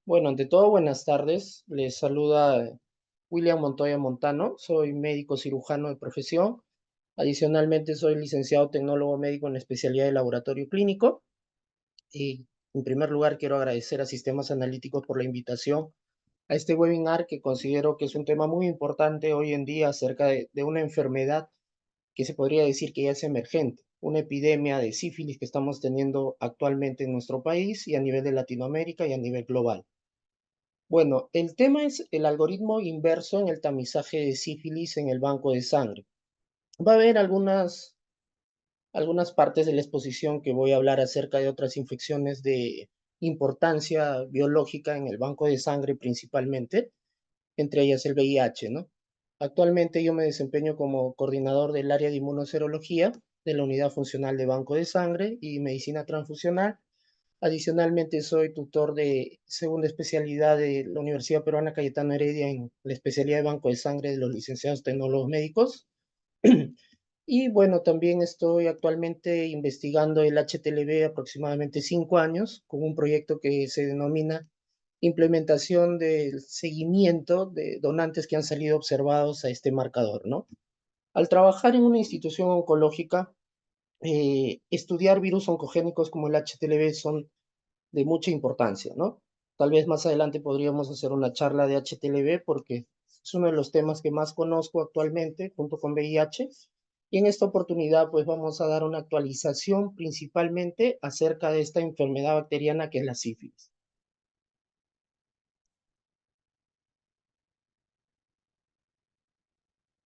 Bueno, ante todo, buenas tardes. Les saluda William Montoya Montano. Soy médico cirujano de profesión. Adicionalmente, soy licenciado tecnólogo médico en la especialidad de laboratorio clínico. Y en primer lugar, quiero agradecer a Sistemas Analíticos por la invitación a este webinar que considero que es un tema muy importante hoy en día acerca de una enfermedad que se podría decir que ya es emergente, una epidemia de sífilis que estamos teniendo actualmente en nuestro país y a nivel de Latinoamérica y a nivel global. Bueno, el tema es el algoritmo inverso en el tamizaje de sífilis en el banco de sangre. Va a haber algunas partes de la exposición que voy a hablar acerca de otras infecciones de importancia biológica en el banco de sangre principalmente, entre ellas el VIH, ¿no? Actualmente yo me desempeño como coordinador del área de inmunoserología de la Unidad Funcional de Banco de Sangre y Medicina Transfusional. Adicionalmente, soy tutor de segunda especialidad de la Universidad Peruana Cayetano Heredia en la especialidad de Banco de Sangre de los licenciados tecnólogos médicos. Y bueno, también estoy actualmente investigando el HTLV aproximadamente 5 años con un proyecto que se denomina implementación del seguimiento de donantes que han salido observados a este marcador, ¿no? Al trabajar en una institución oncológica, estudiar virus oncogénicos como el HTLV son de mucha importancia, ¿no? Tal vez más adelante podríamos hacer una charla de HTLV porque es uno de los temas que más conozco actualmente junto con VIH. Y en esta oportunidad pues vamos a dar una actualización principalmente acerca de esta enfermedad bacteriana que es la sífilis.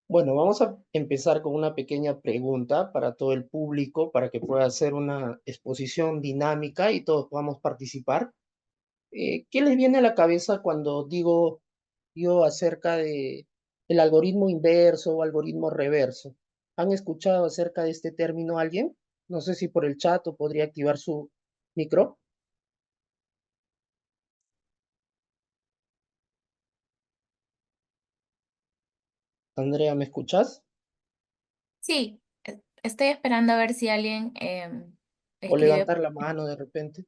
Bueno, vamos a empezar con una pequeña pregunta para todo el público, para que pueda hacer una exposición dinámica y todos podamos participar. ¿Qué les viene a la cabeza cuando digo yo acerca de el algoritmo inverso o algoritmo reverso? ¿Han escuchado acerca de este término alguien? No sé si por el chat o podría activar su micro. Andrea, ¿me escuchas? Sí, estoy esperando a ver si alguien O escribe. levantar la mano de repente.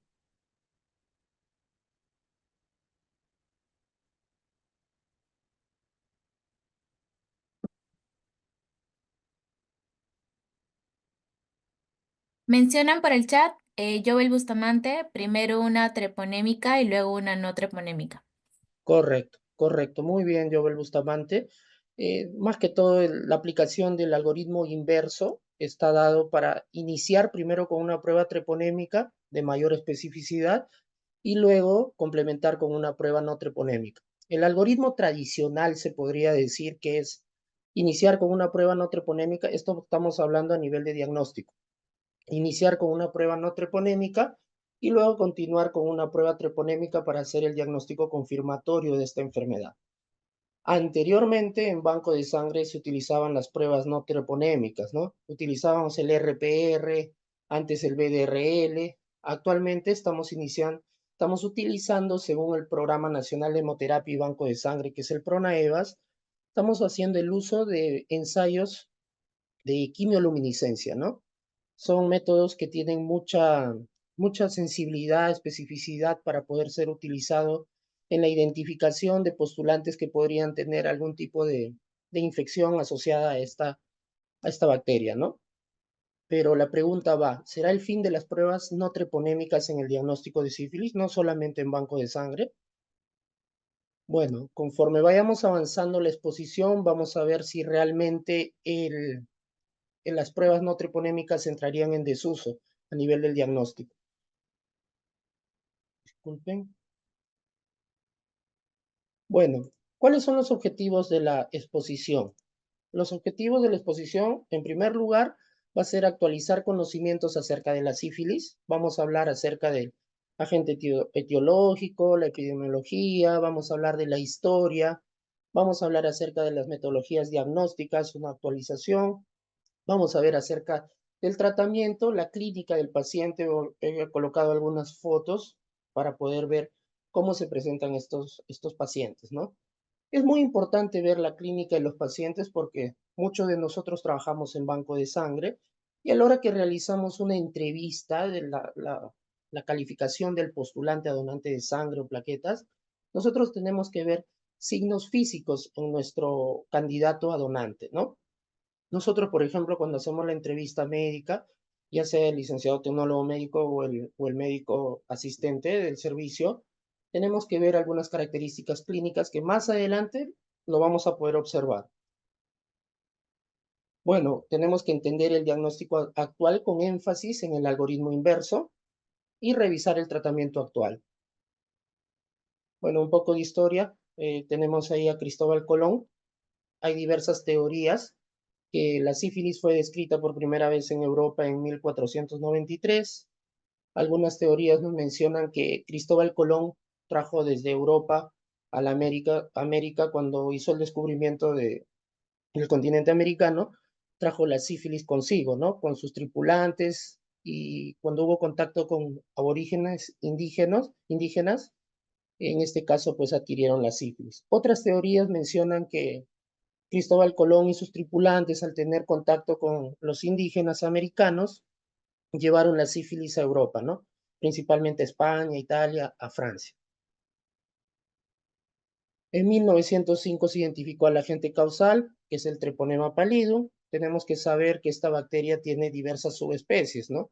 Mencionan por el chat Joel Bustamante, primero una treponémica y luego una no treponémica. Correcto, correcto. Muy bien, Jovel Bustamante. Más que todo, la aplicación del algoritmo inverso está dado para iniciar primero con una prueba treponémica de mayor especificidad y luego complementar con una prueba no treponémica. El algoritmo tradicional se podría decir que es iniciar con una prueba no treponémica. Esto estamos hablando a nivel de diagnóstico. Iniciar con una prueba no treponémica y luego continuar con una prueba treponémica para hacer el diagnóstico confirmatorio de esta enfermedad. Anteriormente, en banco de sangre se utilizaban las pruebas no treponémicas, ¿no? Utilizábamos el RPR, antes el BDRL. Actualmente estamos utilizando, según el Programa Nacional de Hemoterapia y Banco de Sangre, que es el PRONAEVAS, estamos haciendo el uso de ensayos de quimioluminiscencia, ¿no? Son métodos que tienen mucha sensibilidad, especificidad para poder ser utilizado en la identificación de postulantes que podrían tener algún tipo de infección asociada a esta bacteria, ¿no? Pero la pregunta va, ¿será el fin de las pruebas no treponémicas en el diagnóstico de sífilis, no solamente en banco de sangre? Bueno, conforme vayamos avanzando la exposición, vamos a ver si realmente en las pruebas no treponémicas entrarían en desuso a nivel del diagnóstico. Disculpen. Bueno, ¿cuáles son los objetivos de la exposición? Los objetivos de la exposición, en primer lugar, va a ser actualizar conocimientos acerca de la sífilis. Vamos a hablar acerca del agente etiológico, la epidemiología, vamos a hablar de la historia, vamos a hablar acerca de las metodologías diagnósticas, una actualización, vamos a ver acerca del tratamiento, la clínica del paciente. He colocado algunas fotos para poder ver cómo se presentan estos pacientes, ¿no? Es muy importante ver la clínica de los pacientes porque muchos de nosotros trabajamos en banco de sangre y a la hora que realizamos una entrevista de la calificación del postulante a donante de sangre o plaquetas, nosotros tenemos que ver signos físicos en nuestro candidato a donante, ¿no? Nosotros, por ejemplo, cuando hacemos la entrevista médica, ya sea el licenciado tecnólogo médico o el médico asistente del servicio, tenemos que ver algunas características clínicas que más adelante lo vamos a poder observar. Bueno, tenemos que entender el diagnóstico actual con énfasis en el algoritmo inverso y revisar el tratamiento actual. Bueno, un poco de historia. Tenemos ahí a Cristóbal Colón. Hay diversas teorías que la sífilis fue descrita por primera vez en Europa en 1493. Algunas teorías nos mencionan que Cristóbal Colón trajo desde Europa a la América cuando hizo el descubrimiento del continente americano, trajo la sífilis consigo, ¿no? Con sus tripulantes y cuando hubo contacto con aborígenes indígenas, en este caso pues adquirieron la sífilis. Otras teorías mencionan que Cristóbal Colón y sus tripulantes, al tener contacto con los indígenas americanos, llevaron la sífilis a Europa, ¿no? Principalmente a España, Italia, a Francia. En 1905 se identificó al agente causal, que es el Treponema pallidum. Tenemos que saber que esta bacteria tiene diversas subespecies, ¿no?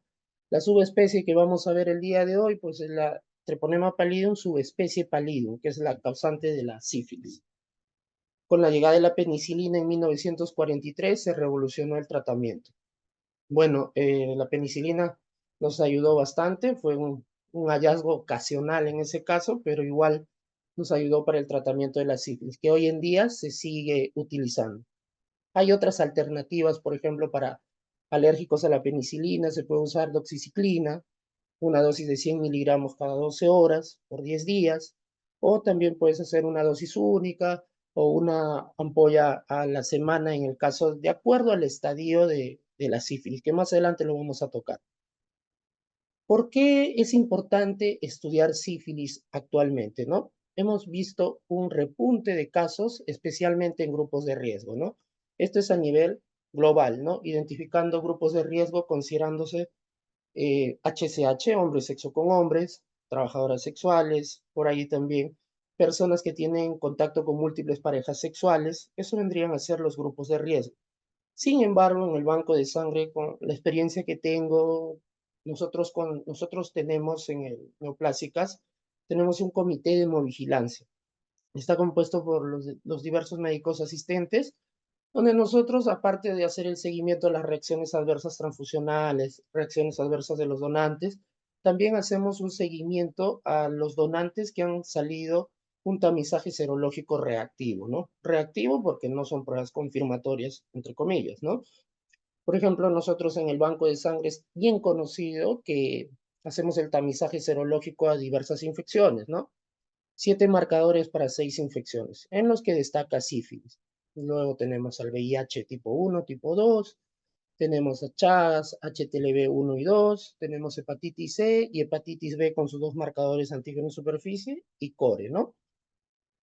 La subespecie que vamos a ver el día de hoy, pues es la Treponema pallidum, subespecie pallidum, que es la causante de la sífilis. Con la llegada de la penicilina en 1943 se revolucionó el tratamiento. Bueno, la penicilina nos ayudó bastante, fue un hallazgo ocasional en ese caso, pero igual nos ayudó para el tratamiento de la sífilis, que hoy en día se sigue utilizando. Hay otras alternativas, por ejemplo, para alérgicos a la penicilina, se puede usar doxiciclina, una dosis de 100 miligramos cada 12 horas por 10 días, o también puedes hacer una dosis única o una ampolla a la semana en el caso, de acuerdo al estadio de la sífilis, que más adelante lo vamos a tocar. ¿Por qué es importante estudiar sífilis actualmente, no? Hemos visto un repunte de casos, especialmente en grupos de riesgo, ¿no? Esto es a nivel global, ¿no? Identificando grupos de riesgo considerándose HCH, hombres sexo con hombres, trabajadoras sexuales, por ahí también personas que tienen contacto con múltiples parejas sexuales, eso vendrían a ser los grupos de riesgo. Sin embargo, en el banco de sangre, con la experiencia que tengo, nosotros tenemos en el Neoplásicas, tenemos un comité de hemovigilancia. Está compuesto por los diversos médicos asistentes, donde nosotros, aparte de hacer el seguimiento de las reacciones adversas transfusionales, reacciones adversas de los donantes, también hacemos un seguimiento a los donantes que han salido un tamizaje serológico reactivo, ¿no? Reactivo porque no son pruebas confirmatorias, entre comillas, ¿no? Por ejemplo, nosotros en el banco de sangre es bien conocido que hacemos el tamizaje serológico a diversas infecciones, ¿no? 7 marcadores para 6 infecciones, en los que destaca sífilis. Luego tenemos al VIH tipo 1, tipo 2, tenemos a Chagas, HTLV 1 y 2, tenemos hepatitis C y hepatitis B con sus dos marcadores antígeno superficie y core, ¿no?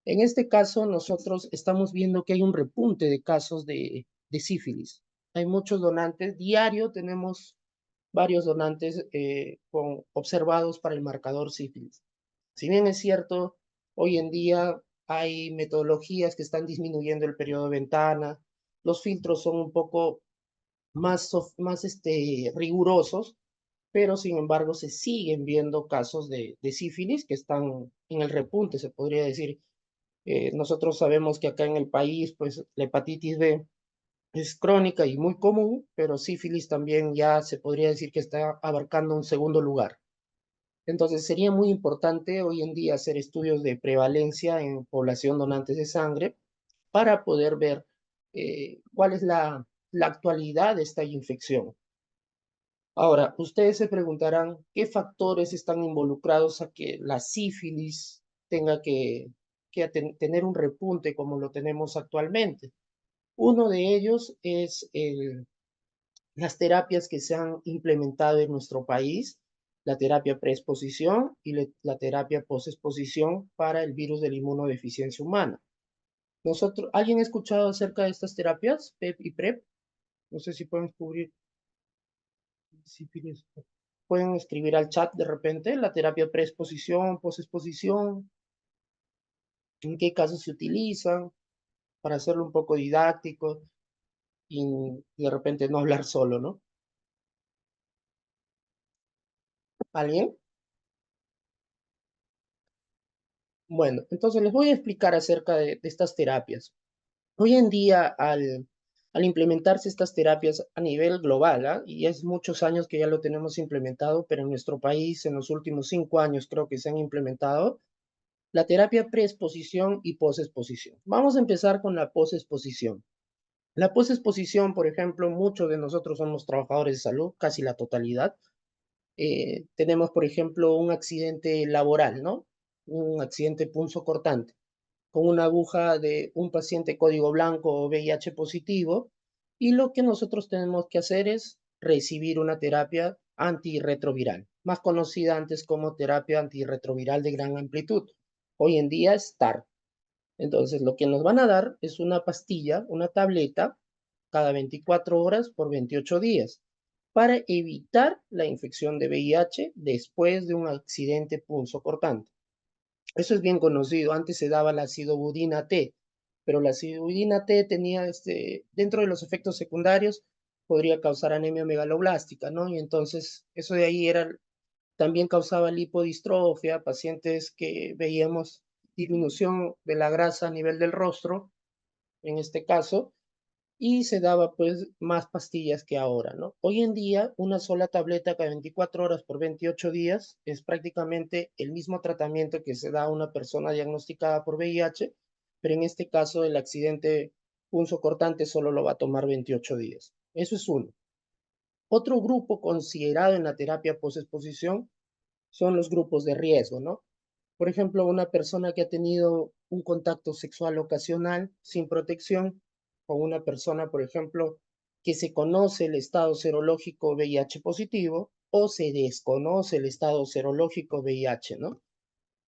En este caso, nosotros estamos viendo que hay un repunte de casos de sífilis. Hay muchos donantes, diario tenemos varios donantes observados para el marcador sífilis. Si bien es cierto, hoy en día hay metodologías que están disminuyendo el periodo de ventana, los filtros son un poco más rigurosos, pero sin embargo se siguen viendo casos de sífilis que están en el repunte, se podría decir. Nosotros sabemos que acá en el país, pues la hepatitis B es crónica y muy común, pero sífilis también ya se podría decir que está abarcando un segundo lugar. Entonces, sería muy importante hoy en día hacer estudios de prevalencia en población donantes de sangre para poder ver cuál es la actualidad de esta infección. Ahora, ustedes se preguntarán qué factores están involucrados a que la sífilis tenga que tener un repunte como lo tenemos actualmente. Uno de ellos es las terapias que se han implementado en nuestro país, la terapia preexposición y la terapia posexposición para el virus de la inmunodeficiencia humana. ¿Alguien ha escuchado acerca de estas terapias, PEP y PrEP? No sé si pueden cubrir, si pueden escribir al chat de repente, la terapia preexposición, posexposición. en qué casos se utilizan, para hacerlo un poco didáctico y de repente no hablar solo, ¿no? ¿Alguien? Bueno, entonces les voy a explicar acerca de estas terapias. Hoy en día, al implementarse estas terapias a nivel global, ¿ah? Y es muchos años que ya lo tenemos implementado, pero en nuestro país, en los últimos 5 años creo que se han implementado, la terapia preexposición y posexposición. Vamos a empezar con la posexposición. La posexposición, por ejemplo, muchos de nosotros somos trabajadores de salud, casi la totalidad. Tenemos, por ejemplo, un accidente laboral, ¿no? Un accidente punzocortante con una aguja de un paciente código blanco o VIH positivo, y lo que nosotros tenemos que hacer es recibir una terapia antirretroviral, más conocida antes como terapia antirretroviral de gran amplitud. Hoy en día es TAR. Entonces, lo que nos van a dar es una pastilla, una tableta, cada 24 horas por 28 días, para evitar la infección de VIH después de un accidente punzocortante. Eso es bien conocido. Antes se daba la acidobudina T, pero la acidobudina T tenía, dentro de los efectos secundarios, podría causar anemia megaloblástica, ¿no? Y entonces, eso de ahí era, también causaba lipodistrofia, pacientes que veíamos disminución de la grasa a nivel del rostro, en este caso, y se daba pues más pastillas que ahora, ¿no? Hoy en día, una sola tableta cada 24 horas por 28 días es prácticamente el mismo tratamiento que se da a una persona diagnosticada por VIH, pero en este caso el accidente punzocortante solo lo va a tomar 28 días. Eso es uno. Otro grupo considerado en la terapia posexposición son los grupos de riesgo, ¿no? Por ejemplo, una persona que ha tenido un contacto sexual ocasional sin protección con una persona, por ejemplo, que se conoce el estado serológico VIH positivo o se desconoce el estado serológico VIH, ¿no?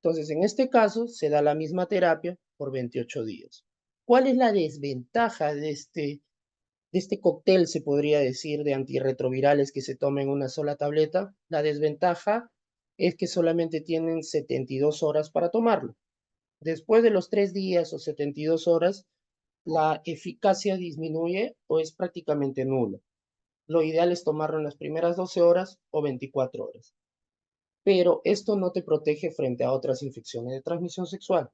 Entonces, en este caso, se da la misma terapia por 28 días. ¿Cuál es la desventaja de este cóctel, se podría decir, de antirretrovirales que se toma en una sola tableta? La desventaja es que solamente tienen 72 horas para tomarlo. Después de los 3 días o 72 horas, la eficacia disminuye o es prácticamente nula. Lo ideal es tomarlo en las primeras 12 horas o 24 horas. Pero esto no te protege frente a otras infecciones de transmisión sexual.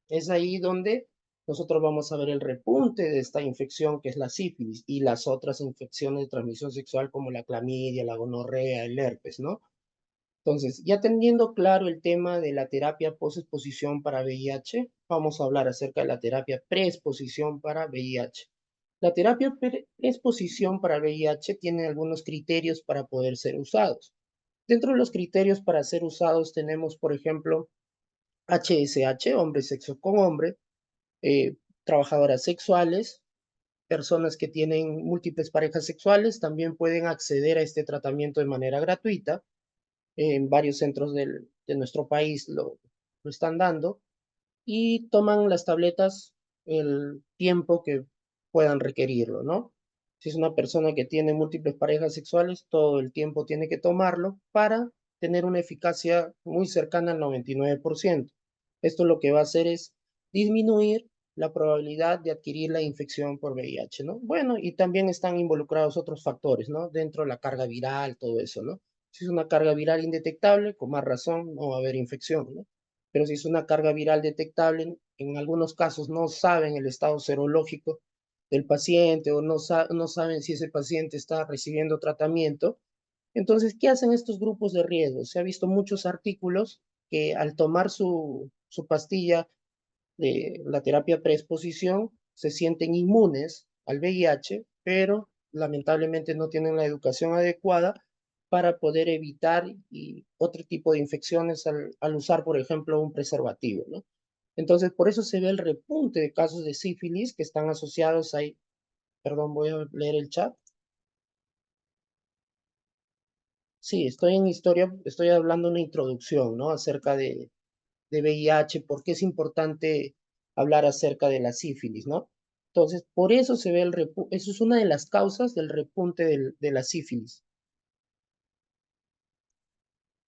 Es ahí donde nosotros vamos a ver el repunte de esta infección que es la sífilis y las otras infecciones de transmisión sexual como la clamidia, la gonorrea, el herpes, ¿no? Entonces, ya teniendo claro el tema de la terapia posexposición para VIH, vamos a hablar acerca de la terapia preexposición para VIH. La terapia preexposición para VIH tiene algunos criterios para poder ser usados. Dentro de los criterios para ser usados tenemos, por ejemplo, HSH, hombre sexo con hombre, trabajadoras sexuales, personas que tienen múltiples parejas sexuales también pueden acceder a este tratamiento de manera gratuita. En varios centros de nuestro país lo están dando y toman las tabletas el tiempo que puedan requerirlo, ¿no? Si es una persona que tiene múltiples parejas sexuales, todo el tiempo tiene que tomarlo para tener una eficacia muy cercana al 99%. Esto lo que va a hacer es disminuir la probabilidad de adquirir la infección por VIH, ¿no? Bueno, y también están involucrados otros factores, ¿no? Dentro de la carga viral, todo eso, ¿no? Si es una carga viral indetectable, con más razón no va a haber infección, ¿no? Pero si es una carga viral detectable, en algunos casos no saben el estado serológico del paciente o no saben si ese paciente está recibiendo tratamiento. Entonces, ¿qué hacen estos grupos de riesgo? Se ha visto muchos artículos que al tomar su pastilla de la terapia preexposición se sienten inmunes al VIH, pero lamentablemente no tienen la educación adecuada para poder evitar otro tipo de infecciones al usar, por ejemplo, un preservativo, ¿no? Entonces, por eso se ve el repunte de casos de sífilis que están asociados ahí. Perdón, voy a leer el chat. Sí, estoy en historia, estoy hablando una introducción, ¿no? Acerca de VIH, por qué es importante hablar acerca de la sífilis, ¿no? Entonces, por eso se ve eso es una de las causas del repunte de la sífilis.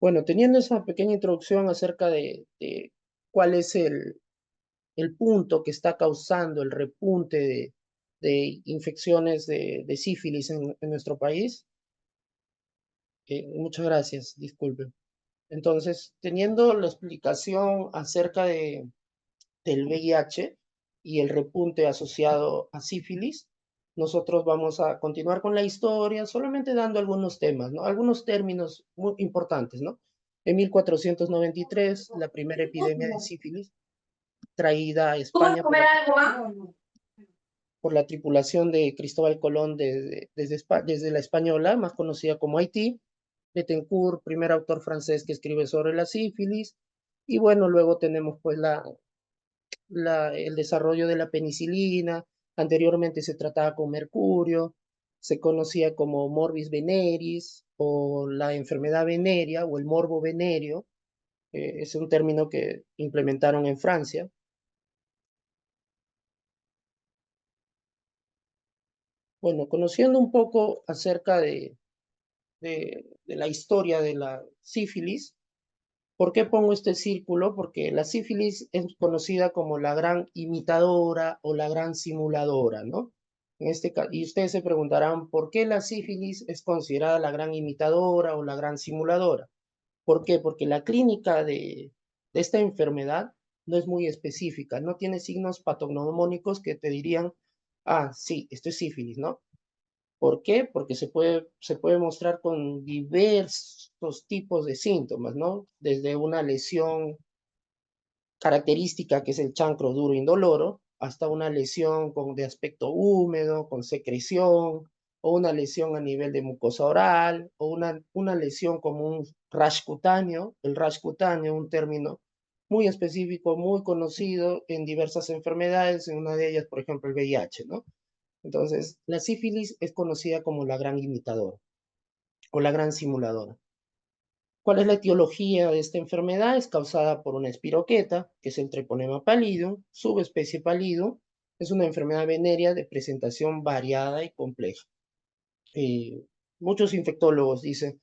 Bueno, teniendo esa pequeña introducción acerca de cuál es el punto que está causando el repunte de infecciones de sífilis en nuestro país? Muchas gracias, disculpe. Entonces, teniendo la explicación acerca del VIH y el repunte asociado a sífilis, nosotros vamos a continuar con la historia, solamente dando algunos temas, ¿no? Algunos términos muy importantes, ¿no? En 1493, la primera epidemia de sífilis traída a ¿Tú vas a España comer algo más? por la tripulación de Cristóbal Colón desde la Española, más conocida como Haití. Bettencourt, primer autor francés que escribe sobre la sífilis. Y bueno, luego tenemos pues el desarrollo de la penicilina. Anteriormente se trataba con mercurio, se conocía como morbus veneris o la enfermedad venérea o el morbo venéreo. Es un término que implementaron en Francia. Bueno, conociendo un poco acerca de la historia de la sífilis. ¿Por qué pongo este círculo? Porque la sífilis es conocida como la gran imitadora o la gran simuladora, ¿no? Y ustedes se preguntarán, ¿por qué la sífilis es considerada la gran imitadora o la gran simuladora? ¿Por qué? Porque la clínica de esta enfermedad no es muy específica, no tiene signos patognomónicos que te dirían, ah, sí, esto es sífilis, ¿no? ¿Por qué? Porque se puede mostrar con diversos tipos de síntomas, ¿no? Desde una lesión característica que es el chancro duro indoloro, hasta una lesión de aspecto húmedo, con secreción, o una lesión a nivel de mucosa oral, o una lesión como un rash cutáneo. El rash cutáneo, un término muy específico, muy conocido en diversas enfermedades, en una de ellas, por ejemplo, el VIH, ¿no? Entonces, la sífilis es conocida como la gran imitadora o la gran simuladora. ¿Cuál es la etiología de esta enfermedad? Es causada por una espiroqueta, que es el Treponema pallidum, subespecie pallidum. Es una enfermedad venérea de presentación variada y compleja. Eh, Muchos infectólogos dicen,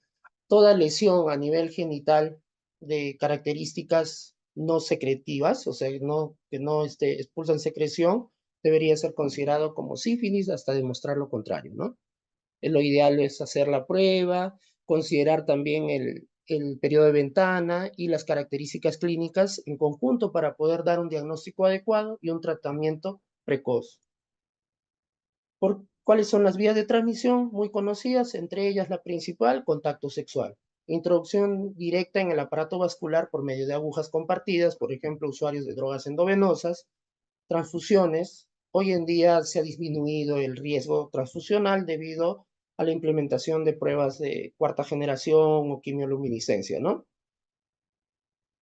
toda lesión a nivel genital de características no secretivas, o sea, que no expulsan secreción, debería ser considerado como sífilis hasta demostrar lo contrario, ¿no? Lo ideal es hacer la prueba, considerar también el periodo de ventana y las características clínicas en conjunto para poder dar un diagnóstico adecuado y un tratamiento precoz. ¿Cuáles son las vías de transmisión muy conocidas? Entre ellas la principal, contacto sexual. Introducción directa en el aparato vascular por medio de agujas compartidas, por ejemplo, usuarios de drogas endovenosas, transfusiones. Hoy en día se ha disminuido el riesgo transfusional debido a la implementación de pruebas de cuarta generación o quimioluminiscencia, ¿no?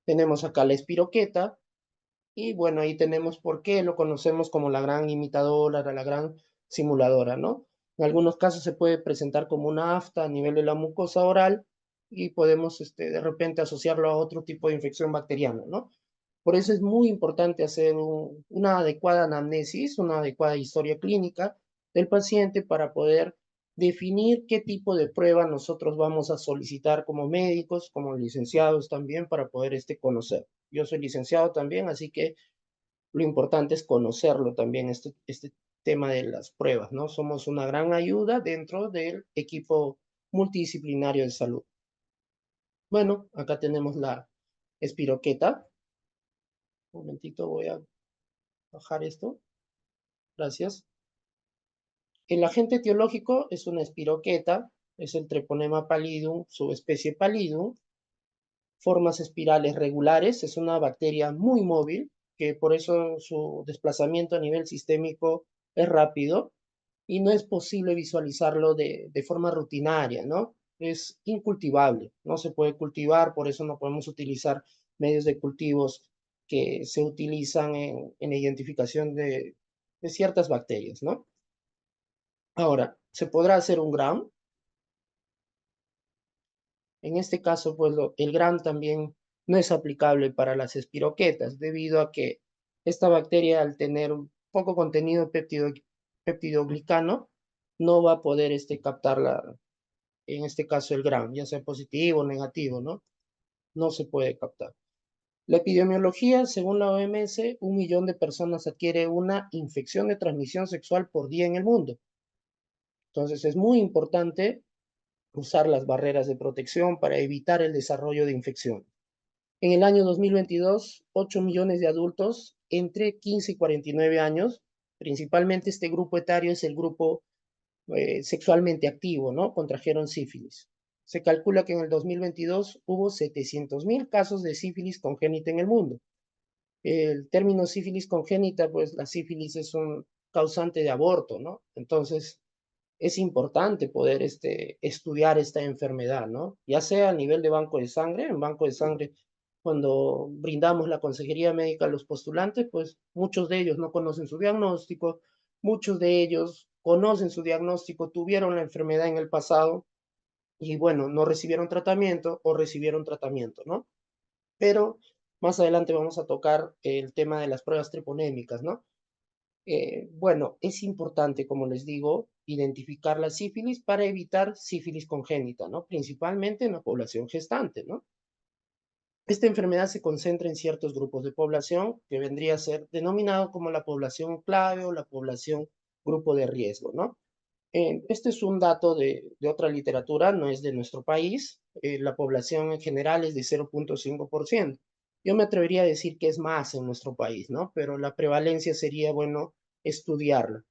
Tenemos acá la espiroqueta y bueno, ahí tenemos por qué lo conocemos como la gran imitadora, la gran simuladora, ¿no? En algunos casos se puede presentar como una afta a nivel de la mucosa oral y podemos de repente asociarlo a otro tipo de infección bacteriana, ¿no? Por eso es muy importante hacer una adecuada anamnesis, una adecuada historia clínica del paciente para poder definir qué tipo de prueba nosotros vamos a solicitar como médicos, como licenciados también, para poder conocer. Yo soy licenciado también, así que lo importante es conocerlo también, este tema de las pruebas, ¿no? Somos una gran ayuda dentro del equipo multidisciplinario de salud. Bueno, acá tenemos la espiroqueta. Un momentito, voy a bajar esto. Gracias. El agente etiológico es una espiroqueta, es el Treponema pallidum, subespecie pallidum, formas espirales regulares, es una bacteria muy móvil, que por eso su desplazamiento a nivel sistémico es rápido y no es posible visualizarlo de forma rutinaria, ¿no? Es incultivable, no se puede cultivar, por eso no podemos utilizar medios de cultivos que se utilizan en la identificación de ciertas bacterias, ¿no? Ahora, ¿se podrá hacer un gram? En este caso, pues el gram también no es aplicable para las espiroquetas, debido a que esta bacteria, al tener un poco contenido peptidoglicano, no va a poder captar en este caso el gram, ya sea positivo o negativo, ¿no? No se puede captar. La epidemiología, según la OMS, 1 millón de personas adquiere una infección de transmisión sexual por día en el mundo. Entonces es muy importante usar las barreras de protección para evitar el desarrollo de infección. En el año 2022, 8 millones de adultos entre 15 y 49 años, principalmente este grupo etario es el grupo sexualmente activo, ¿no? Contrajeron sífilis. Se calcula que en el 2022 hubo 700.000 casos de sífilis congénita en el mundo. El término sífilis congénita, pues la sífilis es un causante de aborto, ¿no? Entonces, es importante poder estudiar esta enfermedad, ¿no? Ya sea a nivel de banco de sangre, en banco de sangre, cuando brindamos la consejería médica a los postulantes, pues muchos de ellos no conocen su diagnóstico, muchos de ellos conocen su diagnóstico, tuvieron la enfermedad en el pasado y bueno, no recibieron tratamiento o recibieron tratamiento, ¿no? Pero más adelante vamos a tocar el tema de las pruebas treponémicas, ¿no? Bueno, es importante, como les digo, identificar la sífilis para evitar sífilis congénita, ¿no? Principalmente en la población gestante, ¿no? Esta enfermedad se concentra en ciertos grupos de población que vendría a ser denominado como la población clave o la población grupo de riesgo, ¿no? Este es un dato de otra literatura, no es de nuestro país. La población en general es de 0.5%. Yo me atrevería a decir que es más en nuestro país, ¿no? Pero la prevalencia sería, bueno, estudiarla.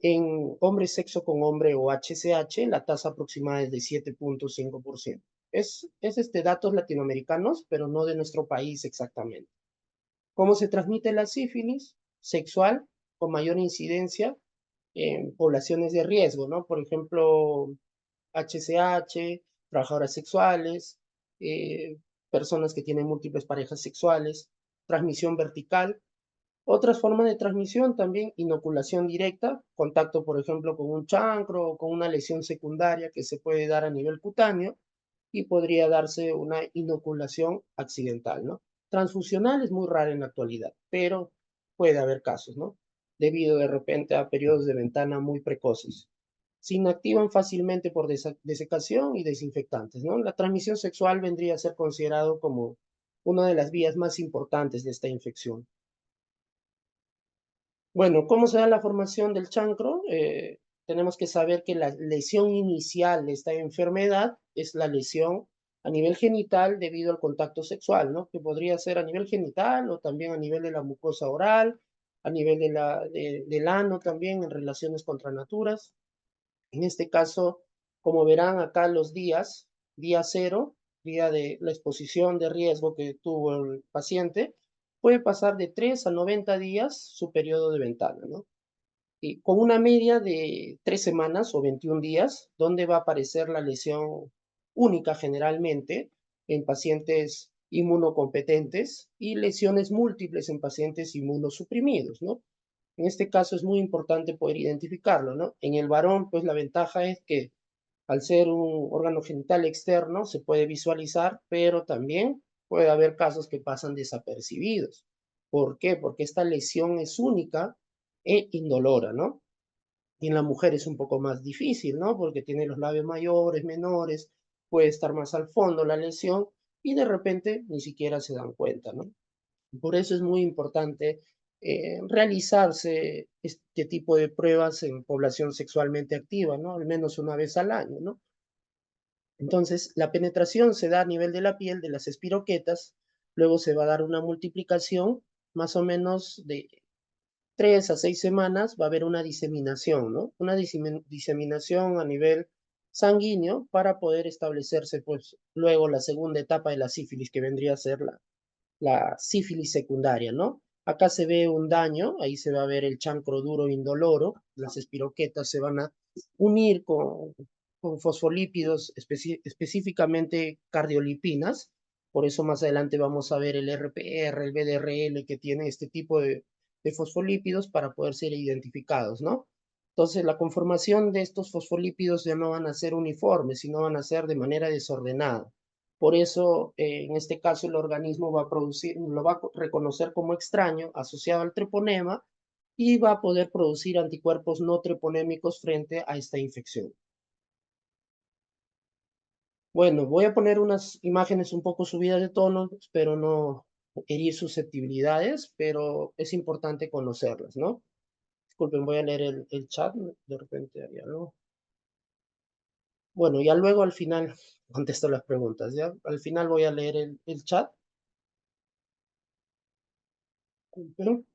En hombre sexo con hombre o HCH, la tasa aproximada es de 7.5%. Es datos latinoamericanos, pero no de nuestro país exactamente. ¿Cómo se transmite la sífilis sexual con mayor incidencia en poblaciones de riesgo, ¿no? Por ejemplo, HCH, trabajadoras sexuales, eh, personas que tienen múltiples parejas sexuales, transmisión vertical. Otras formas de transmisión también, inoculación directa, contacto, por ejemplo, con un chancro o con una lesión secundaria que se puede dar a nivel cutáneo y podría darse una inoculación accidental, ¿no? Transfusional es muy rara en la actualidad, pero puede haber casos, ¿no? Debido de repente a periodos de ventana muy precoces. Se inactivan fácilmente por desecación y desinfectantes, ¿no? La transmisión sexual vendría a ser considerado como una de las vías más importantes de esta infección. Bueno, ¿cómo se da la formación del chancro? Tenemos que saber que la lesión inicial de esta enfermedad es la lesión a nivel genital debido al contacto sexual, ¿no? Que podría ser a nivel genital o también a nivel de la mucosa oral, a nivel del ano también en relaciones contranaturas. En este caso, como verán acá los días, día cero, día de la exposición de riesgo que tuvo el paciente, puede pasar de 3 a 90 días su periodo de ventana, ¿no? Y con una media de 3 semanas o 21 días, donde va a aparecer la lesión única generalmente en pacientes inmunocompetentes y lesiones múltiples en pacientes inmunosuprimidos, ¿no? En este caso es muy importante poder identificarlo, ¿no? En el varón, pues la ventaja es que al ser un órgano genital externo se puede visualizar, pero también puede haber casos que pasan desapercibidos. ¿Por qué? Porque esta lesión es única e indolora, ¿no? Y en la mujer es un poco más difícil, ¿no? Porque tiene los labios mayores, menores, puede estar más al fondo la lesión y de repente ni siquiera se dan cuenta, ¿no? Por eso es muy importante realizarse este tipo de pruebas en población sexualmente activa, ¿no? Al menos una vez al año, ¿no? Entonces, la penetración se da a nivel de la piel, de las espiroquetas, luego se va a dar una multiplicación, más o menos de 3 a 6 semanas va a haber una diseminación, ¿no? Una diseminación a nivel sanguíneo para poder establecerse, pues, luego la segunda etapa de la sífilis, que vendría a ser la sífilis secundaria, ¿no? Acá se ve un daño, ahí se va a ver el chancro duro indoloro, las espiroquetas se van a unir con fosfolípidos, específicamente cardiolipinas, por eso más adelante vamos a ver el RPR, el VDRL, que tiene este tipo de fosfolípidos para poder ser identificados, ¿no? Entonces, la conformación de estos fosfolípidos ya no van a ser uniformes, sino van a ser de manera desordenada. Por eso, en este caso, el organismo va a producir, lo va a reconocer como extraño, asociado al treponema, y va a poder producir anticuerpos no treponémicos frente a esta infección. Bueno, voy a poner unas imágenes un poco subidas de tono, espero no, herir susceptibilidades, pero es importante conocerlas, ¿no? Disculpen, voy a leer el chat, de repente hay algo. Bueno, ya luego al final contesto las preguntas, ¿ya? Al final voy a leer el chat. Disculpen.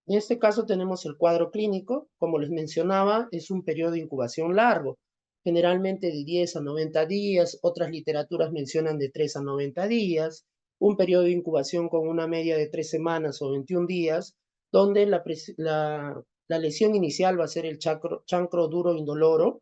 En este caso tenemos el cuadro clínico. Como les mencionaba, es un periodo de incubación largo, generalmente de 10 a 90 días. Otras literaturas mencionan de 3 a 90 días. Un periodo de incubación con una media de 3 semanas o 21 días, donde la lesión inicial va a ser el chancro duro indoloro,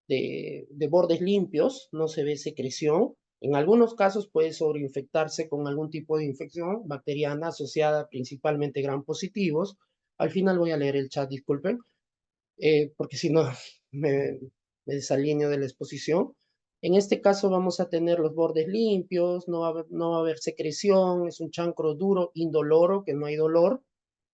de bordes limpios, no se ve secreción. En algunos casos puede sobreinfectarse con algún tipo de infección bacteriana asociada principalmente a gram positivos. Al final voy a leer el chat, disculpen, porque si no me, me desalineo de la exposición. En este caso vamos a tener los bordes limpios, no va a haber secreción, es un chancro duro, indoloro, que no hay dolor,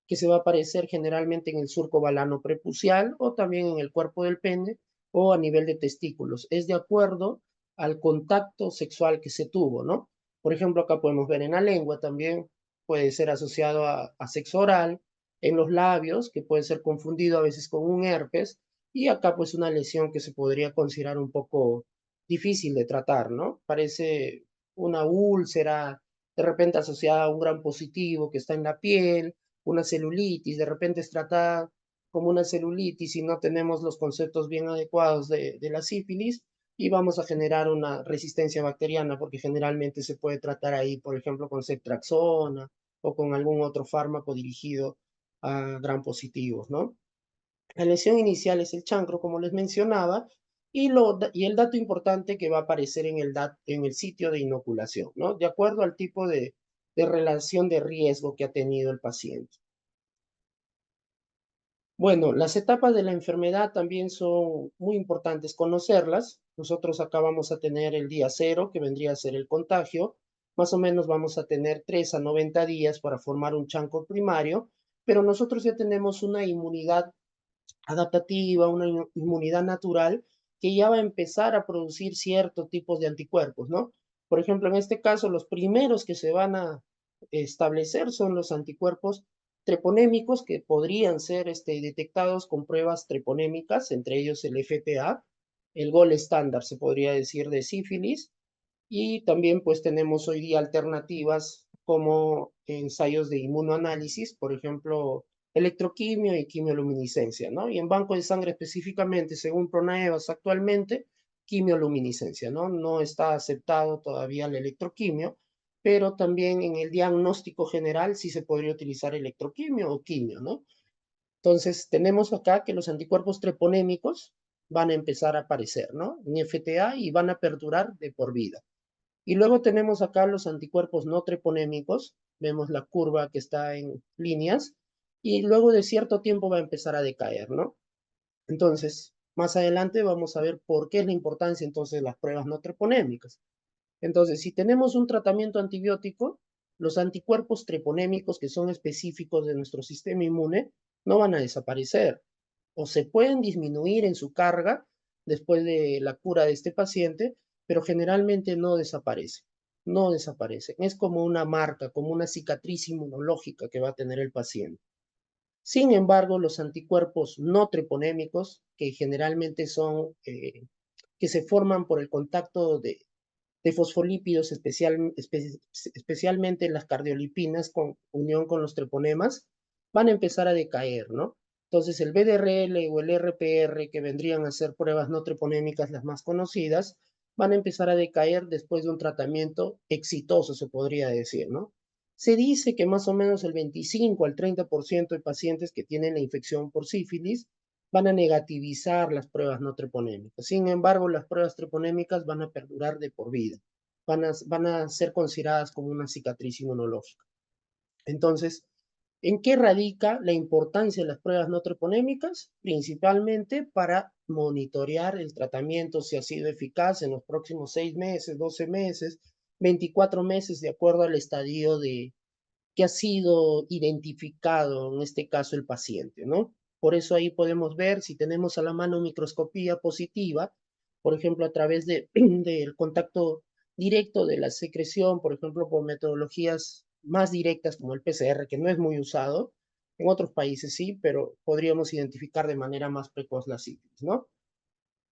que se va a aparecer generalmente en el surco balano prepucial o también en el cuerpo del pene o a nivel de testículos. Es de acuerdo al contacto sexual que se tuvo, ¿no? Por ejemplo, acá podemos ver en la lengua también, puede ser asociado a sexo oral, en los labios, que puede ser confundido a veces con un herpes, y acá pues una lesión que se podría considerar un poco difícil de tratar, ¿no? Parece una úlcera, de repente asociada a un gran positivo que está en la piel, una celulitis, de repente es tratada como una celulitis y no tenemos los conceptos bien adecuados de la sífilis y vamos a generar una resistencia bacteriana porque generalmente se puede tratar ahí, por ejemplo, con ceftriaxona o con algún otro fármaco dirigido a gram positivos, ¿no? La lesión inicial es el chancro, como les mencionaba, y el dato importante que va a aparecer en el sitio de inoculación, ¿no? De acuerdo al tipo de relación de riesgo que ha tenido el paciente. Bueno, las etapas de la enfermedad también son muy importantes conocerlas. Nosotros acá vamos a tener el día cero, que vendría a ser el contagio. Más o menos vamos a tener 3 a 90 días para formar un chancro primario, pero nosotros ya tenemos una inmunidad adaptativa, una inmunidad natural que ya va a empezar a producir ciertos tipos de anticuerpos, ¿no? Por ejemplo, en este caso, los primeros que se van a establecer son los anticuerpos treponémicos que podrían ser detectados con pruebas treponémicas, entre ellos el FTA, el gol estándar, se podría decir, de sífilis, y también pues tenemos hoy día alternativas como ensayos de inmunoanálisis, por ejemplo, electroquimio y quimioluminiscencia, ¿no? Y en banco de sangre específicamente, según Pronaevas actualmente, quimioluminiscencia, ¿no? No está aceptado todavía el electroquimio, pero también en el diagnóstico general sí se podría utilizar electroquimio o quimio, ¿no? Entonces, tenemos acá que los anticuerpos treponémicos van a empezar a aparecer, ¿no? En FTA y van a perdurar de por vida. Y luego tenemos acá los anticuerpos no treponémicos, vemos la curva que está en líneas, y luego de cierto tiempo va a empezar a decaer, ¿no? Entonces, más adelante vamos a ver por qué es la importancia entonces de las pruebas no treponémicas. Entonces, si tenemos un tratamiento antibiótico, los anticuerpos treponémicos que son específicos de nuestro sistema inmune no van a desaparecer o se pueden disminuir en su carga después de la cura de este paciente, pero generalmente no desaparecen. No desaparecen. Es como una marca, como una cicatriz inmunológica que va a tener el paciente. Sin embargo, los anticuerpos no treponémicos, que generalmente son, que se forman por el contacto de fosfolípidos, especialmente las cardiolipinas con unión con los treponemas, van a empezar a decaer, ¿no? Entonces el BDRL o el RPR, que vendrían a ser pruebas no treponémicas las más conocidas, van a empezar a decaer después de un tratamiento exitoso, se podría decir, ¿no? Se dice que más o menos el 25 al 30% de pacientes que tienen la infección por sífilis van a negativizar las pruebas no treponémicas. Sin embargo, las pruebas treponémicas van a perdurar de por vida, van a ser consideradas como una cicatriz inmunológica. Entonces, ¿en qué radica la importancia de las pruebas no treponémicas? Principalmente para monitorear el tratamiento, si ha sido eficaz en los próximos 6 meses, 12 meses, 24 meses, de acuerdo al estadio que ha sido identificado, en este caso el paciente, ¿no? Por eso ahí podemos ver si tenemos a la mano microscopía positiva, por ejemplo, a través del contacto directo de la secreción, por ejemplo, por metodologías más directas como el PCR, que no es muy usado. En otros países sí, pero podríamos identificar de manera más precoz la sífilis, ¿no?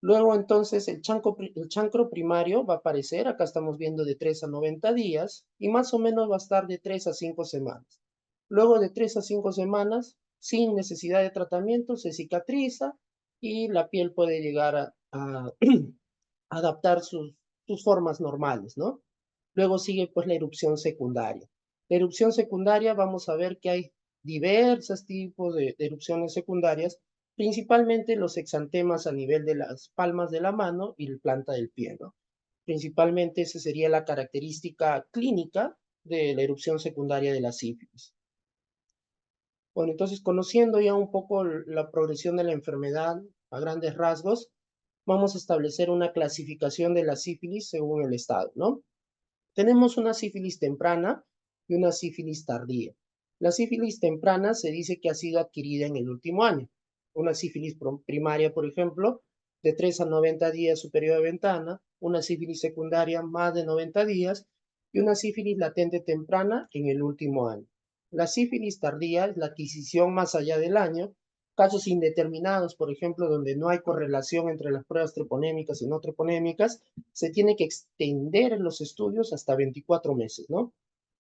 Luego, entonces, el chancro primario va a aparecer, acá estamos viendo de 3 a 90 días, y más o menos va a estar de 3 a 5 semanas. Luego de 3 a 5 semanas, sin necesidad de tratamiento, se cicatriza y la piel puede llegar a adaptar sus formas normales, ¿no? Luego sigue pues la erupción secundaria. La erupción secundaria vamos a ver que hay diversos tipos de erupciones secundarias, principalmente los exantemas a nivel de las palmas de la mano y la planta del pie, ¿no? Principalmente esa sería la característica clínica de la erupción secundaria de la sífilis. Bueno, entonces conociendo ya un poco la progresión de la enfermedad a grandes rasgos, vamos a establecer una clasificación de la sífilis según el estado, ¿no? Tenemos una sífilis temprana y una sífilis tardía. La sífilis temprana se dice que ha sido adquirida en el último año. Una sífilis primaria, por ejemplo, de 3 a 90 días su periodo de ventana, una sífilis secundaria más de 90 días y una sífilis latente temprana en el último año. La sífilis tardía es la adquisición más allá del año, casos indeterminados, por ejemplo, donde no hay correlación entre las pruebas treponémicas y no treponémicas, se tiene que extender los estudios hasta 24 meses, ¿no?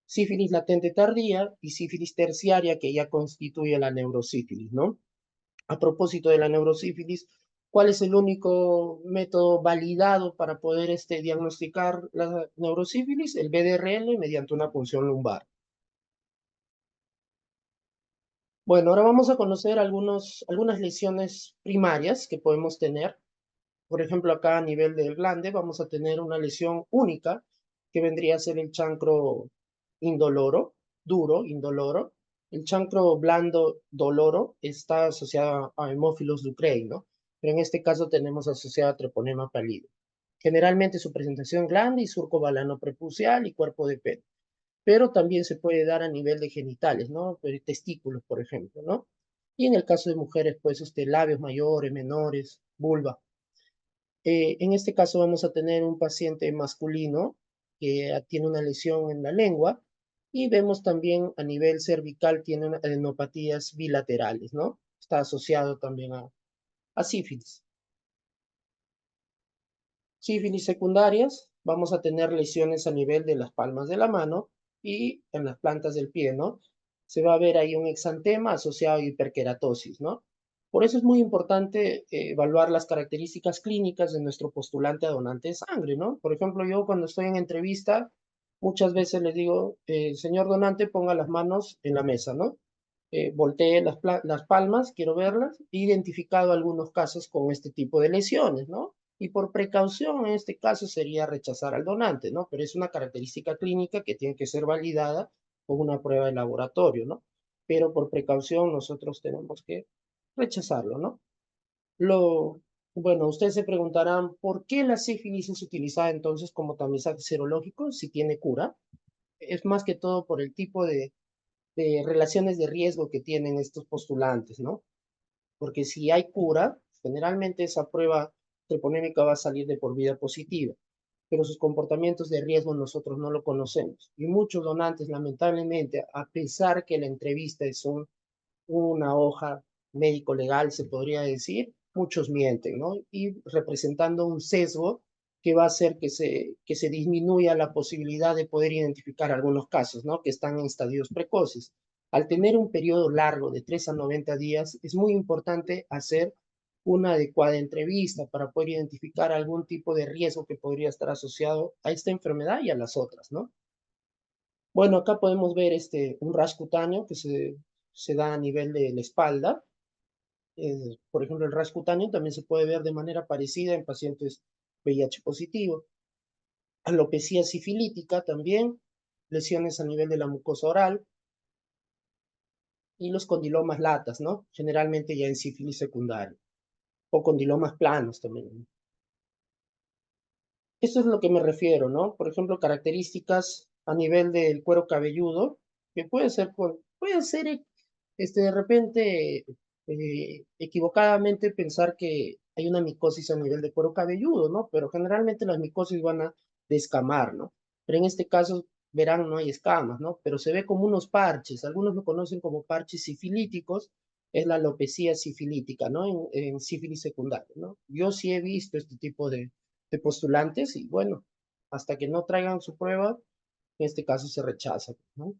Sífilis latente tardía y sífilis terciaria, que ya constituye la neurosífilis, ¿no? A propósito de la neurosífilis, ¿cuál es el único método validado para poder diagnosticar la neurosífilis? El BDRL mediante una punción lumbar. Bueno, ahora vamos a conocer algunas lesiones primarias que podemos tener. Por ejemplo, acá a nivel del glande vamos a tener una lesión única que vendría a ser el chancro indoloro, duro, indoloro. El chancro blando doloro está asociado a Haemophilus ducreyi, ¿no? Pero en este caso tenemos asociado a treponema pálido. Generalmente su presentación glande y surco balano prepucial y cuerpo de pelo, pero también se puede dar a nivel de genitales, ¿no? Testículos, por ejemplo, ¿no? Y en el caso de mujeres, pues, labios mayores, menores, vulva. En este caso vamos a tener un paciente masculino que tiene una lesión en la lengua y vemos también a nivel cervical tiene adenopatías bilaterales, ¿no? Está asociado también a sífilis. Sífilis secundarias, vamos a tener lesiones a nivel de las palmas de la mano y en las plantas del pie, ¿no? Se va a ver ahí un exantema asociado a hiperkeratosis, ¿no? Por eso es muy importante evaluar las características clínicas de nuestro postulante a donante de sangre, ¿no? Por ejemplo, yo cuando estoy en entrevista, muchas veces les digo, señor donante, ponga las manos en la mesa, ¿no? Voltee las palmas, quiero verlas, he identificado algunos casos con este tipo de lesiones, ¿no? Y por precaución, en este caso, sería rechazar al donante, ¿no? Pero es una característica clínica que tiene que ser validada con una prueba de laboratorio, ¿no? Pero por precaución nosotros tenemos que rechazarlo, ¿no? Lo, bueno, ustedes se preguntarán, ¿por qué la sífilis es utilizada entonces como tamizaje serológico si tiene cura? Es más que todo por el tipo de relaciones de riesgo que tienen estos postulantes, ¿no? Porque si hay cura, generalmente esa prueba treponémica va a salir de por vida positiva, pero sus comportamientos de riesgo nosotros no lo conocemos. Y muchos donantes, lamentablemente, a pesar que la entrevista es una hoja médico-legal, se podría decir, muchos mienten, ¿no? Y representando un sesgo que va a hacer que se disminuya la posibilidad de poder identificar algunos casos, ¿no? Que están en estadios precoces. Al tener un periodo largo de 3 a 90 días, es muy importante hacer una adecuada entrevista para poder identificar algún tipo de riesgo que podría estar asociado a esta enfermedad y a las otras, ¿no? Bueno, acá podemos ver un rash cutáneo que se da a nivel de la espalda. Por ejemplo, el rash cutáneo también se puede ver de manera parecida en pacientes VIH positivo. Alopecia sifilítica también, lesiones a nivel de la mucosa oral y los condilomas latas, ¿no? Generalmente ya en sífilis secundaria o condilomas planos también. Esto es lo que me refiero, ¿no? Por ejemplo, características a nivel del cuero cabelludo, que puede ser de repente, equivocadamente pensar que hay una micosis a nivel de cuero cabelludo, ¿no? Pero generalmente las micosis van a escamar, ¿no? Pero en este caso, verán, no hay escamas, ¿no? Pero se ve como unos parches, algunos lo conocen como parches sifilíticos, es la alopecia sifilítica, ¿no? En sífilis secundaria, ¿no? Yo sí he visto este tipo de postulantes y bueno, hasta que no traigan su prueba, en este caso se rechaza, ¿no?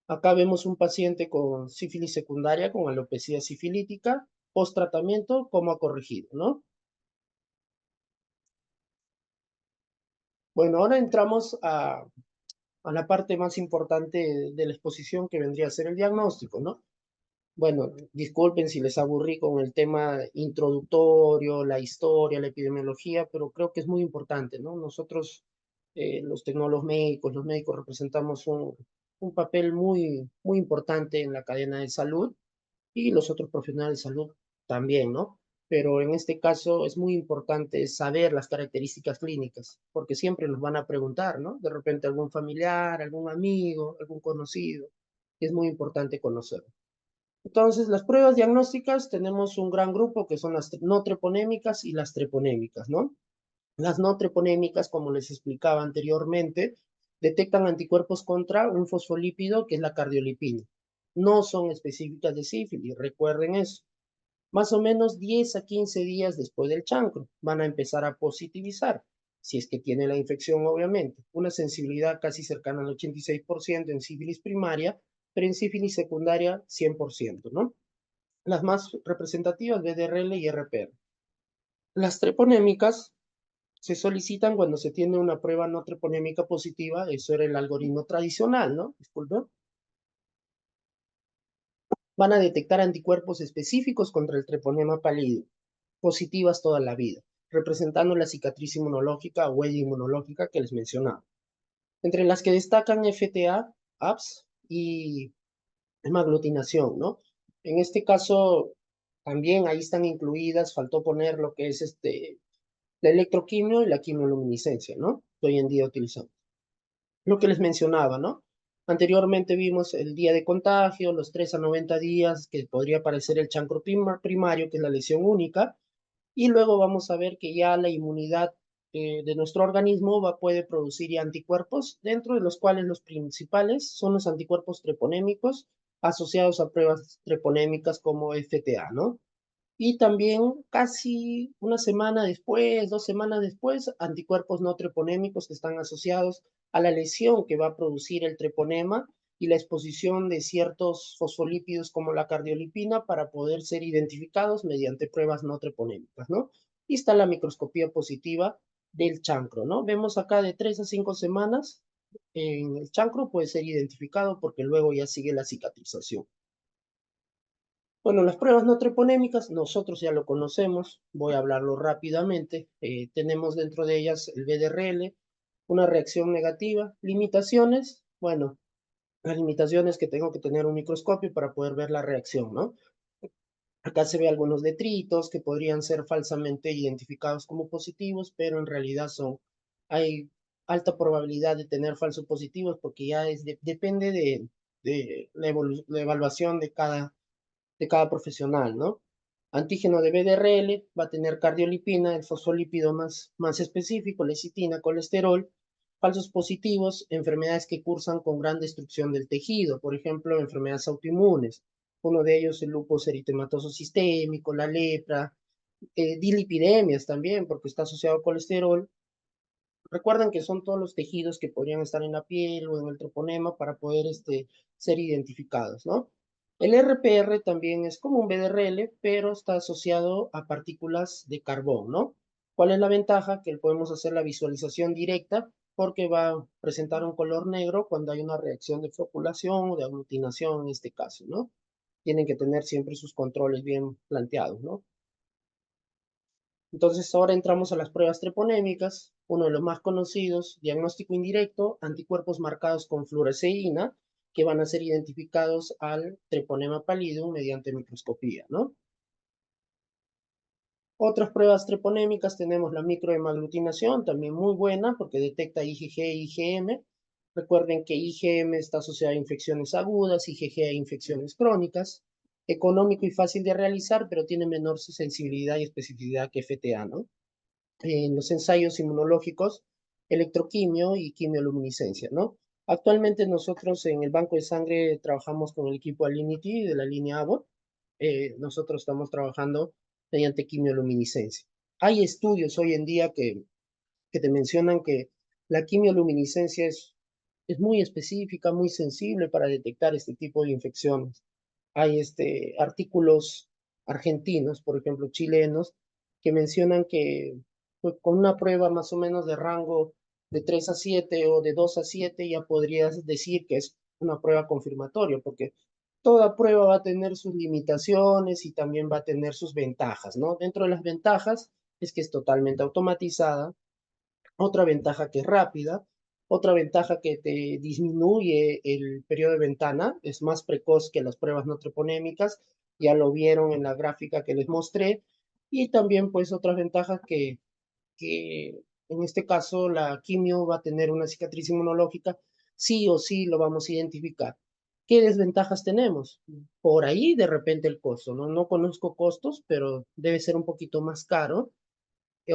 Acá vemos un paciente con sífilis secundaria, con alopecia sifilítica, post tratamiento, cómo ha corregido, ¿no? Bueno, ahora entramos a la parte más importante de la exposición que vendría a ser el diagnóstico, ¿no? Bueno, disculpen si les aburrí con el tema introductorio, la historia, la epidemiología, pero creo que es muy importante, ¿no? Nosotros, los tecnólogos médicos, los médicos representamos un papel muy importante en la cadena de salud y los otros profesionales de salud también, ¿no? Pero en este caso es muy importante saber las características clínicas, porque siempre nos van a preguntar, ¿no? De repente algún familiar, algún amigo, algún conocido, y es muy importante conocerlo. Entonces, las pruebas diagnósticas tenemos un gran grupo que son las no treponémicas y las treponémicas, ¿no? Las no treponémicas, como les explicaba anteriormente, detectan anticuerpos contra un fosfolípido que es la cardiolipina. No son específicas de sífilis, recuerden eso. Más o menos 10 a 15 días después del chancro van a empezar a positivizar, si es que tiene la infección, obviamente. Una sensibilidad casi cercana al 86% en sífilis primaria, pero en sífilis secundaria 100%, ¿no? Las más representativas, BDRL y RPR. Las treponémicas se solicitan cuando se tiene una prueba no treponémica positiva, eso era el algoritmo tradicional, ¿no? Disculpe. Van a detectar anticuerpos específicos contra el treponema pálido, positivas toda la vida, representando la cicatriz inmunológica o huella inmunológica que les mencionaba. Entre las que destacan FTA, APS y hemaglutinación, ¿no? En este caso, también ahí están incluidas, faltó poner lo que es la electroquimio y la quimioluminiscencia, ¿no? Que hoy en día utilizamos. Lo que les mencionaba, ¿no? Anteriormente vimos el día de contagio, los 3 a 90 días, que podría aparecer el chancro primario, que es la lesión única, y luego vamos a ver que ya la inmunidad de nuestro organismo puede producir ya anticuerpos, dentro de los cuales los principales son los anticuerpos treponémicos asociados a pruebas treponémicas como FTA, ¿no? Y también casi una semana después, 2 semanas después, anticuerpos no treponémicos que están asociados a la lesión que va a producir el treponema y la exposición de ciertos fosfolípidos como la cardiolipina para poder ser identificados mediante pruebas no treponémicas, ¿no? Y está la microscopía positiva del chancro, ¿no? Vemos acá de 3 a 5 semanas en el chancro puede ser identificado porque luego ya sigue la cicatrización. Bueno, las pruebas no treponémicas, nosotros ya lo conocemos, voy a hablarlo rápidamente. Tenemos dentro de ellas el BDRL, una reacción negativa, limitaciones, bueno, las limitaciones que tengo que tener un microscopio para poder ver la reacción, ¿no? Acá se ve algunos detritos que podrían ser falsamente identificados como positivos, pero en realidad hay alta probabilidad de tener falsos positivos porque ya depende de la evaluación de cada profesional, ¿no? Antígeno de BDRL va a tener cardiolipina, el fosfolípido más específico, lecitina, colesterol, falsos positivos, enfermedades que cursan con gran destrucción del tejido, por ejemplo, enfermedades autoinmunes. Uno de ellos el lupus eritematoso sistémico, la lepra, dilipidemias también, porque está asociado al colesterol. Recuerden que son todos los tejidos que podrían estar en la piel o en el troponema para poder ser identificados, ¿no? El RPR también es como un BDRL, pero está asociado a partículas de carbón, ¿no? ¿Cuál es la ventaja? Que podemos hacer la visualización directa porque va a presentar un color negro cuando hay una reacción de floculación o de aglutinación en este caso, ¿no? Tienen que tener siempre sus controles bien planteados, ¿no? Entonces ahora entramos a las pruebas treponémicas, uno de los más conocidos, diagnóstico indirecto, anticuerpos marcados con fluoresceína, que van a ser identificados al treponema pallidum mediante microscopía, ¿no? Otras pruebas treponémicas tenemos la microhemaglutinación, también muy buena porque detecta IgG e IgM. Recuerden que IgM está asociada a infecciones agudas, IgG a infecciones crónicas. Económico y fácil de realizar, pero tiene menor sensibilidad y especificidad que FTA, ¿no? en los ensayos inmunológicos, electroquimio y quimioluminiscencia, ¿no? Actualmente nosotros en el banco de sangre trabajamos con el equipo Alinity de la línea Abbott. Nosotros estamos trabajando mediante quimioluminiscencia. Hay estudios hoy en día que te mencionan que la quimioluminiscencia es muy específica, muy sensible para detectar este tipo de infecciones. Hay artículos argentinos, por ejemplo, chilenos, que mencionan que pues, con una prueba más o menos de rango de 3 a 7 o de 2 a 7 ya podrías decir que es una prueba confirmatoria, porque toda prueba va a tener sus limitaciones y también va a tener sus ventajas, ¿no? Dentro de las ventajas es que es totalmente automatizada, otra ventaja que es rápida, otra ventaja que te disminuye el periodo de ventana, es más precoz que las pruebas no treponémicas, ya lo vieron en la gráfica que les mostré, y también pues otras ventajas que en este caso la quimio va a tener una cicatriz inmunológica, sí o sí lo vamos a identificar. ¿Qué desventajas tenemos? Por ahí de repente el costo, ¿no? No conozco costos, pero debe ser un poquito más caro.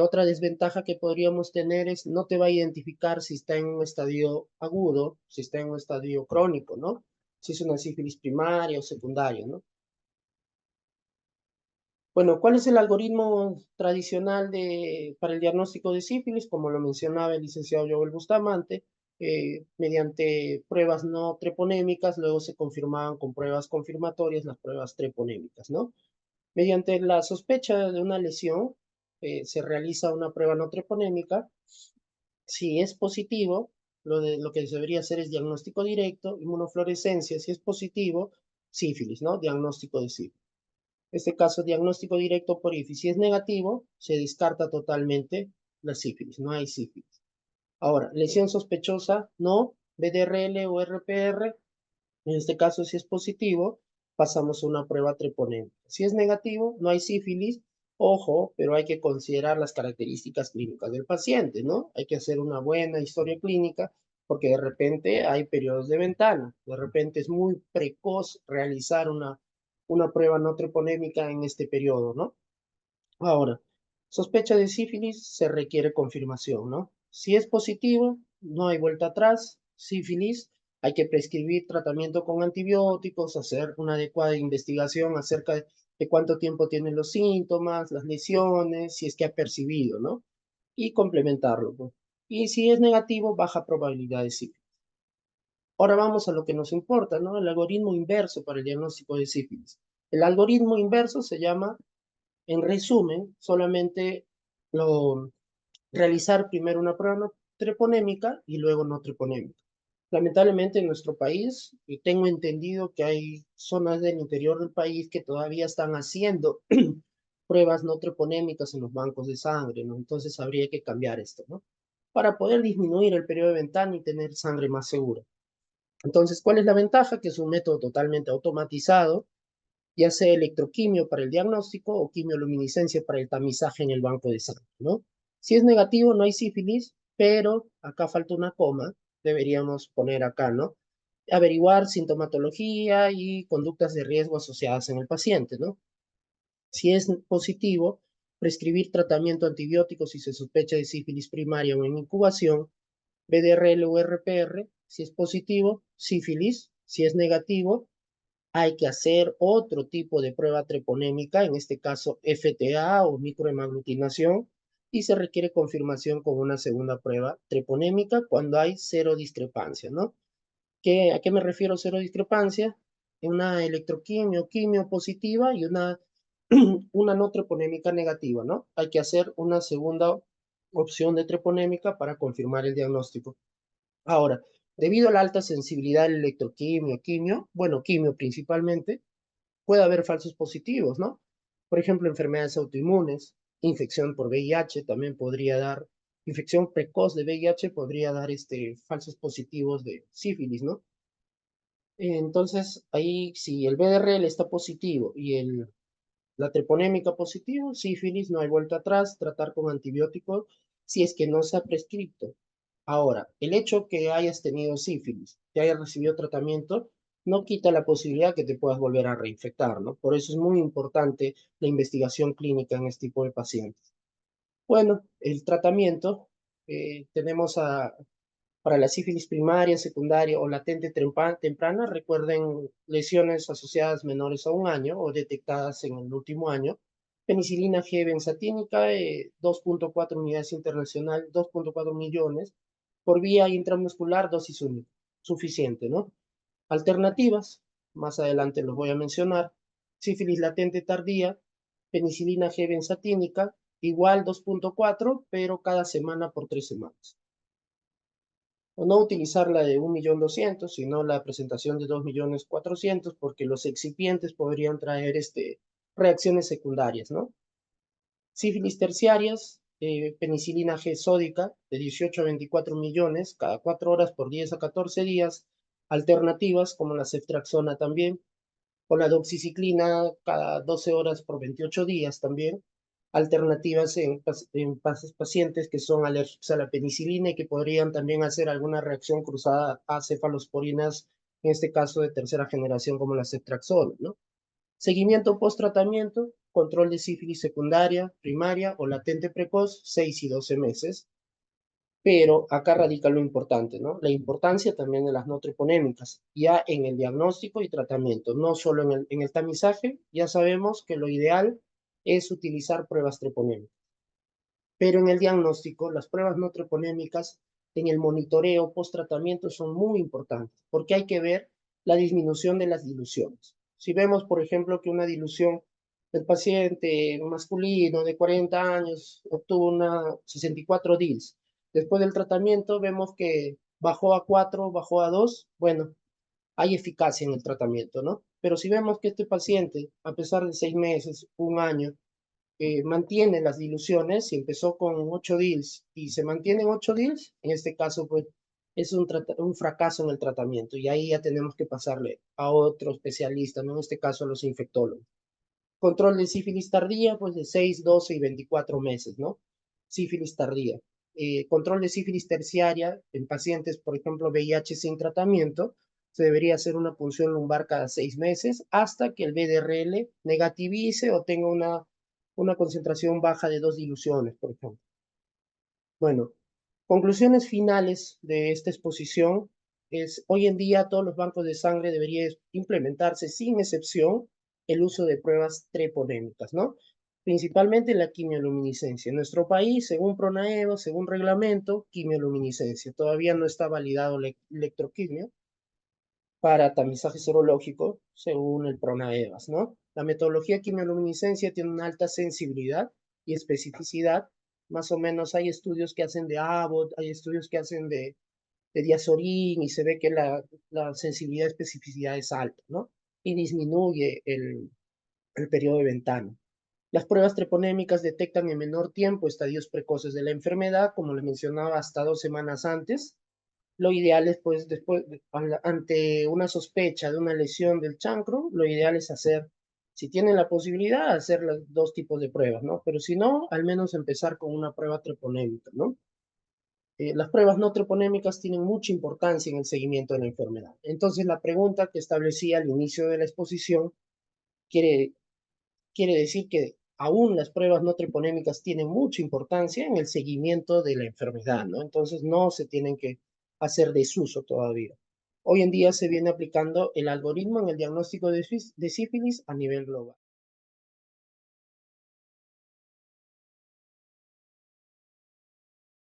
Otra desventaja que podríamos tener es no te va a identificar si está en un estadio agudo, si está en un estadio crónico, ¿no? Si es una sífilis primaria o secundaria, ¿no? Bueno, ¿cuál es el algoritmo tradicional para el diagnóstico de sífilis? Como lo mencionaba el licenciado Joel Bustamante, mediante pruebas no treponémicas, luego se confirmaban con pruebas confirmatorias las pruebas treponémicas, ¿no? Mediante la sospecha de una lesión, se realiza una prueba no treponémica. Si es positivo, lo que debería hacer es diagnóstico directo, inmunofluorescencia, si es positivo, sífilis, ¿no? Diagnóstico de sífilis. En este caso, diagnóstico directo por IFI. Si es negativo, se descarta totalmente la sífilis, no hay sífilis. Ahora, lesión sospechosa, no, BDRL o RPR, en este caso, si es positivo, pasamos a una prueba treponema. Si es negativo, no hay sífilis. Ojo, pero hay que considerar las características clínicas del paciente, ¿no? Hay que hacer una buena historia clínica porque de repente hay periodos de ventana. De repente es muy precoz realizar una prueba no treponémica en este periodo, ¿no? Ahora, sospecha de sífilis, se requiere confirmación, ¿no? Si es positivo, no hay vuelta atrás. Sífilis, hay que prescribir tratamiento con antibióticos, hacer una adecuada investigación acerca de cuánto tiempo tienen los síntomas, las lesiones, si es que ha percibido, ¿no? Y complementarlo, ¿no? Y si es negativo, baja probabilidad de sífilis. Ahora vamos a lo que nos importa, ¿no? El algoritmo inverso para el diagnóstico de sífilis. El algoritmo inverso se llama, en resumen, solamente lo, realizar primero una prueba no treponémica y luego no treponémica. Lamentablemente en nuestro país, y tengo entendido que hay zonas del interior del país que todavía están haciendo pruebas no treponémicas en los bancos de sangre, ¿no? Entonces habría que cambiar esto, ¿no? Para poder disminuir el periodo de ventana y tener sangre más segura. Entonces, ¿cuál es la ventaja? Que es un método totalmente automatizado, ya sea electroquimio para el diagnóstico o quimioluminiscencia para el tamizaje en el banco de sangre, ¿no? Si es negativo, no hay sífilis, pero acá falta una coma, deberíamos poner acá, ¿no? Averiguar sintomatología y conductas de riesgo asociadas en el paciente, ¿no? Si es positivo, prescribir tratamiento antibiótico si se sospecha de sífilis primaria o en incubación, BDRL o RPR, si es positivo, sífilis, si es negativo, hay que hacer otro tipo de prueba treponémica, en este caso FTA o microhemaglutinación, y se requiere confirmación con una segunda prueba treponémica cuando hay cero discrepancia, ¿no? ¿A qué me refiero cero discrepancia? Una electroquimio, quimio positiva y una no treponémica negativa, ¿no? Hay que hacer una segunda opción de treponémica para confirmar el diagnóstico. Ahora, debido a la alta sensibilidad del electroquimio, bueno, quimio principalmente, puede haber falsos positivos, ¿no? Por ejemplo, enfermedades autoinmunes, infección por VIH también podría dar, infección precoz de VIH podría dar falsos positivos de sífilis, ¿no? Entonces, ahí si el BDRL está positivo y la treponémica positivo, sífilis, no hay vuelta atrás, tratar con antibiótico si es que no se ha prescrito. Ahora, el hecho que hayas tenido sífilis, que hayas recibido tratamiento, no quita la posibilidad que te puedas volver a reinfectar, ¿no? Por eso es muy importante la investigación clínica en este tipo de pacientes. Bueno, el tratamiento, tenemos para la sífilis primaria, secundaria o latente temprana, recuerden lesiones asociadas menores a un año o detectadas en el último año. Penicilina G benzatínica, 2.4 unidades internacional, 2.4 millones, por vía intramuscular, dosis única, suficiente, ¿no? Alternativas, más adelante los voy a mencionar, sífilis latente tardía, penicilina G benzatínica, igual 2.4, pero cada semana por 3 semanas. O no utilizar la de 1.200.000, sino la presentación de 2.400.000, porque los excipientes podrían traer reacciones secundarias, ¿no? Sífilis terciarias, penicilina G sódica, de 18 a 24 millones, cada 4 horas por 10 a 14 días. Alternativas, como la ceftriaxona también, o la doxiciclina cada 12 horas por 28 días también. Alternativas en pacientes que son alérgicos a la penicilina y que podrían también hacer alguna reacción cruzada a cefalosporinas, en este caso de tercera generación como la ceftriaxona, ¿no? Seguimiento post-tratamiento, control de sífilis secundaria, primaria o latente precoz, 6 y 12 meses. Pero acá radica lo importante, ¿no? La importancia también de las no treponémicas, ya en el diagnóstico y tratamiento, no solo en el tamizaje. Ya sabemos que lo ideal es utilizar pruebas treponémicas, pero en el diagnóstico, las pruebas no treponémicas en el monitoreo post-tratamiento son muy importantes, porque hay que ver la disminución de las diluciones. Si vemos, por ejemplo, que una dilución del paciente masculino de 40 años obtuvo una 64 DILs, después del tratamiento vemos que bajó a 4, bajó a 2, bueno, hay eficacia en el tratamiento, ¿no? Pero si vemos que este paciente, a pesar de 6 meses, un año, mantiene las diluciones, si empezó con 8 DILs y se mantienen 8 DILs, en este caso, pues, es un fracaso en el tratamiento y ahí ya tenemos que pasarle a otro especialista, ¿no? En este caso a los infectólogos. Control de sífilis tardía, pues de 6, 12 y 24 meses, ¿no? Sífilis tardía. Control de sífilis terciaria en pacientes, por ejemplo, VIH sin tratamiento, se debería hacer una punción lumbar cada 6 meses hasta que el VDRL negativice o tenga una concentración baja de 2 diluciones, por ejemplo. Bueno, conclusiones finales de esta exposición es, hoy en día todos los bancos de sangre deberían implementarse sin excepción el uso de pruebas treponémicas, ¿no? Principalmente la quimioluminiscencia. En nuestro país, según Pronaevo, según reglamento, quimioluminiscencia. Todavía no está validado la electroquimio para tamizaje serológico, según el PRONAEVAS, ¿no? La metodología quimioluminiscencia tiene una alta sensibilidad y especificidad. Más o menos hay estudios que hacen de Abbott, hay estudios que hacen de Diazorin y se ve que la sensibilidad y especificidad es alta, ¿no? Y disminuye el periodo de ventana. Las pruebas treponémicas detectan en menor tiempo estadios precoces de la enfermedad, como le mencionaba, hasta 2 semanas antes. Lo ideal es, pues, después, ante una sospecha de una lesión del chancro, lo ideal es hacer, si tienen la posibilidad, hacer los dos tipos de pruebas, ¿no? Pero si no, al menos empezar con una prueba treponémica, ¿no? Las pruebas no treponémicas tienen mucha importancia en el seguimiento de la enfermedad. Entonces, la pregunta que establecía al inicio de la exposición quiere, quiere decir que aún las pruebas no treponémicas tienen mucha importancia en el seguimiento de la enfermedad, ¿no? Entonces no se tienen que hacer desuso todavía. Hoy en día se viene aplicando el algoritmo en el diagnóstico de sífilis a nivel global.